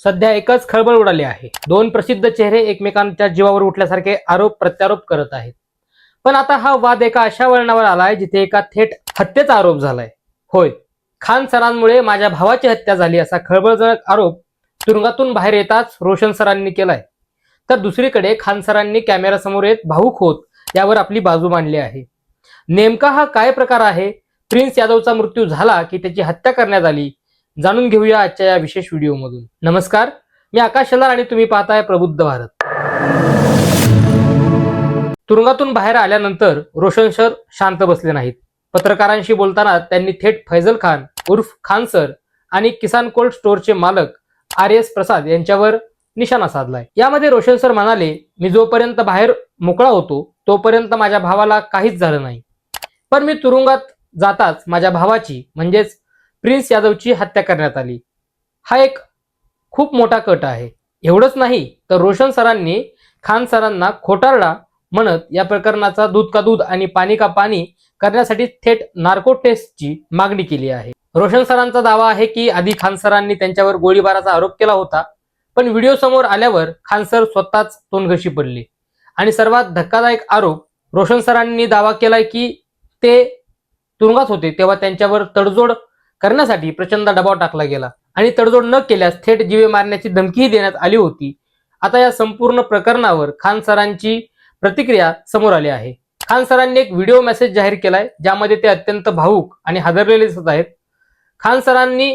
सध्या एकच खळबळ उडाली आहे। दोन प्रसिद्ध चेहरे एकमेकांच्या जीवावर उठल्यासारखे आरोप प्रत्यारोप करत आहेत। पण आता हा वाद एका अशा वळणावर आलाय जिथे एका थेट हत्येचा आरोप झालाय। होय, खान सरांमुळे माझ्या भावाची हत्या झाली असा खळबळजनक आरोप तुरुंगातून बाहेर येताच रोशन सरांनी केलाय। तर दुसरीकडे खान सरांनी कॅमेऱ्यासमोर येत भाऊक होत यावर आपली बाजू मांडली आहे। नेमका हा काय प्रकार आहे? प्रिन्स यादवचा मृत्यू झाला की त्याची हत्या करण्यात आली? जाणून घेऊया आजच्या या विशेष व्हिडिओमधून। नमस्कार, मी आकाश शेलार आणि तुम्ही पाहताय प्रबुद्ध भारत। तुरुंगातून बाहेर आल्यानंतर रोशन सर शांत बसले नाहीत। पत्रकारांशी बोलताना त्यांनी थेट फैजल खान उर्फ खान सर आणि किसान कोल्ड स्टोअरचे मालक RS प्रसाद यांच्यावर निशाणा साधलाय। यामध्ये रोशन सर म्हणाले, मी जोपर्यंत बाहेर मोकळा होतो तोपर्यंत माझ्या भावाला काहीच झालं नाही, पण मी तुरुंगात जाताच माझ्या भावाची म्हणजेच प्रिन्स यादवची हत्या करण्यात आली। हा एक खूप मोठा कट आहे। एवढंच नाही तर रोशन सरांनी खान सरांना खोटारडा म्हणत या प्रकरणाचा दूध का दूध आणि पाणी का पाणी करण्यासाठी थेट नार्को टेस्टची मागणी केली आहे। रोशन सरांचा दावा आहे की आधी खान सरांनी त्यांच्यावर गोळीबाराचा आरोप केला होता, पण व्हिडिओ समोर आल्यावर खान सर स्वतःच तोंडघशी पडले। आणि सर्वात धक्कादायक आरोप, रोशन सरांनी दावा केलाय की ते तुरुंगात होते तेव्हा त्यांच्यावर तडजोड करण्यासाठी प्रचंड दबाव टाकला गेला आणि तडजोड न केल्यास थेट जीवे मारण्याची धमकीही देण्यात आली होती। आता या संपूर्ण प्रकरणावर खान सरांची प्रतिक्रिया समोर आली आहे। खान सरांनी एक व्हिडिओ मेसेज जाहीर केलाय ज्यामध्ये ते अत्यंत भावूक आणि हादरलेले दिसत आहेत। खान सरांनी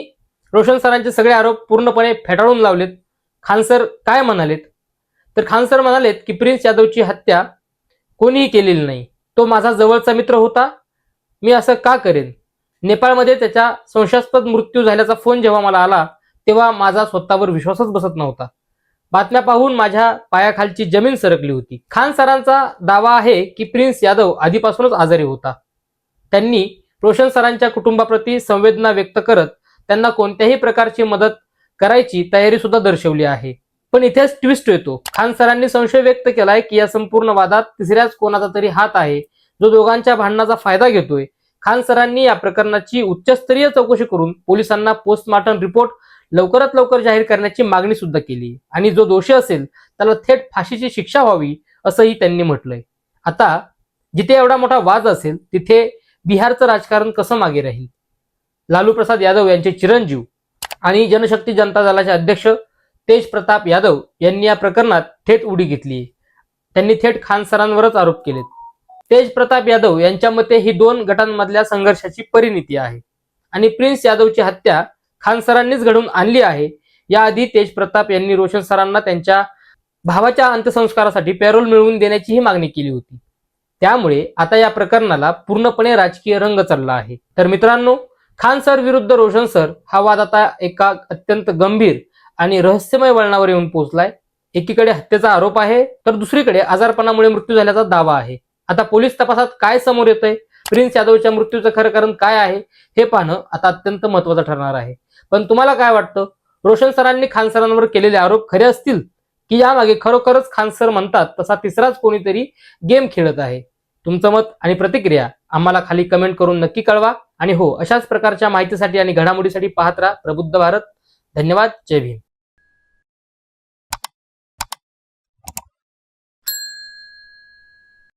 रोशन सरांचे सगळे आरोप पूर्णपणे फेटाळून लावलेत। खान सर काय म्हणालेत? तर खान सर म्हणालेत की प्रिन्स यादवची हत्या कोणीही केलेली नाही, तो माझा जवळचा मित्र होता, मी असं का करेन? नेपाळमध्ये त्याचा संशयास्पद मृत्यू झाल्याचा फोन जेव्हा मला आला तेव्हा माझा स्वतःवर विश्वासच बसत नव्हता। बातम्या पाहून माझ्या पायाखालची जमीन सरकली होती। खान सरांचा दावा आहे की प्रिन्स यादव आधीपासूनच आजारी होता। त्यांनी रोशन सरांच्या कुटुंबाप्रती संवेदना व्यक्त करत त्यांना कोणत्याही प्रकारची मदत करायची तयारी सुद्धा दर्शवली आहे। पण इथेच ट्विस्ट येतो। खान सरांनी संशय व्यक्त केलाय की या संपूर्ण वादात तिसऱ्याच कोणाचा तरी हात आहे, जो दोघांच्या भांडणाचा फायदा घेतोय। खान सरांनी या प्रकरणाची उच्चस्तरीय चौकशी करून पोलिसांना पोस्टमॉर्टम रिपोर्ट लवकरात लवकर जाहीर करण्याची मागणी सुद्धा केली आणि जो दोषी असेल त्याला थेट फाशीची शिक्षा व्हावी असंही त्यांनी म्हटलंय। आता जिथे एवढा मोठा वाद असेल तिथे बिहारचं राजकारण कसं मागे राहील? लालू प्रसाद यादव यांचे चिरंजीव आणि जनशक्ती जनता दलाचे अध्यक्ष तेज प्रताप यादव यांनी या प्रकरणात थेट उडी घेतली। त्यांनी थेट खान सरांवरच आरोप केलेत। तेज प्रताप यादव यांच्या मते ही दोन गटांमधल्या संघर्षाची परिणिती आहे आणि प्रिन्स यादवची हत्या खान सरांनीच घडवून आणली आहे। याआधी तेज प्रताप यांनी रोशन सरांना त्यांच्या भावाच्या अंत्यसंस्कारासाठी पॅरोल मिळवून देण्याचीही मागणी केली होती। त्यामुळे आता या प्रकरणाला पूर्णपणे राजकीय रंग चढला आहे। तर मित्रांनो, खान सर विरुद्ध रोशन सर हा वाद आता एका अत्यंत गंभीर आणि रहस्यमय वळणावर येऊन पोहोचलाय। एकीकडे हत्येचा आरोप आहे तर दुसरीकडे आजारपणामुळे मृत्यू झाल्याचा दावा आहे। आता पोलीस तपासात काय समोर येतंय, प्रिन्स यादवच्या मृत्यूचं खरं कारण काय आहे हे पाहणं आता अत्यंत महत्त्वाचं ठरणार आहे। पण तुम्हाला काय वाटतं? रोशन सरांनी खान सरांवर केलेले आरोप खरे असतील की यामागे खरोखरच खान सर म्हणतात तसा तिसराच कोणीतरी गेम खेळत आहे? तुमचं मत आणि प्रतिक्रिया आम्हाला खाली कमेंट करून नक्की कळवा। आणि हो, अशाच प्रकारच्या माहितीसाठी आणि घडामोडीसाठी पाहत राहा प्रबुद्ध भारत। धन्यवाद। जय भीम।